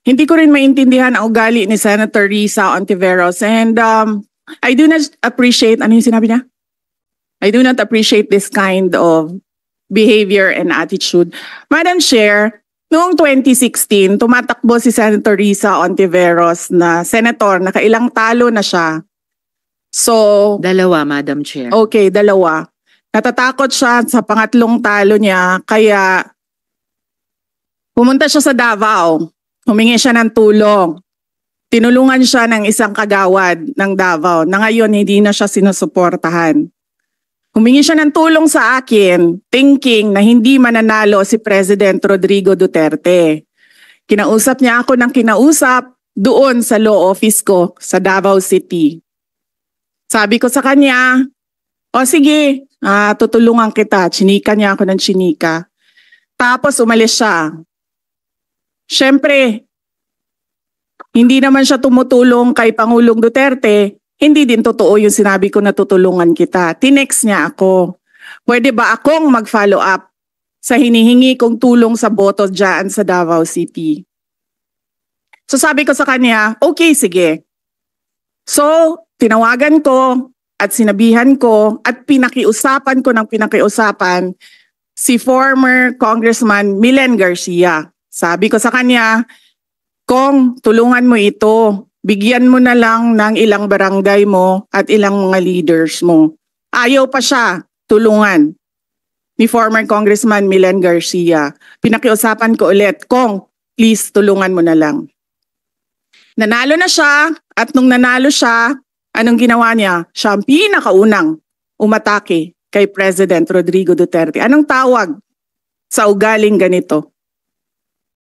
Hindi ko rin maintindihan ang ugali ni Senator Risa Ontiveros, and I do not appreciate, ano yung sinabi niya? I do not appreciate this kind of behavior and attitude. Madam Chair, noong 2016, tumatakbo si Senator Risa Ontiveros na senator, nakailang talo na siya. So, Dalawa, Madam Chair. okay, dalawa. Natatakot siya sa pangatlong talo niya, kaya pumunta siya sa Davao. Humingi siya ng tulong. Tinulungan siya ng isang kagawad ng Davao na ngayon hindi na siya sinusuportahan. Humingi siya ng tulong sa akin, thinking na hindi mananalo si President Rodrigo Duterte. Kinausap niya ako ng kinausap doon sa law office ko sa Davao City. Sabi ko sa kanya, o sige, tutulungan kita. Chinika niya ako ng chinika. Tapos umalis siya. Siyempre, hindi naman siya tumutulong kay Pangulong Duterte. Hindi din totoo yung sinabi ko na tutulungan kita. Tinext niya ako. Pwede ba akong mag-follow up sa hinihingi kong tulong sa boto dyan sa Davao City? So sabi ko sa kanya, okay, sige. So, tinawagan ko at sinabihan ko at pinakiusapan ko ng pinakiusapan si former Congressman Milen Garcia. Sabi ko sa kanya, Kong, tulungan mo ito. Bigyan mo na lang ng ilang barangay mo at ilang mga leaders mo. Ayaw pa siya tulungan ni former Congressman Milen Garcia. Pinakiusapan ko ulit, Kong, please tulungan mo na lang. Nanalo na siya at nung nanalo siya, anong ginawa niya? Siya ang pinakaunang umatake kay President Rodrigo Duterte. Anong tawag sa ugaling ganito?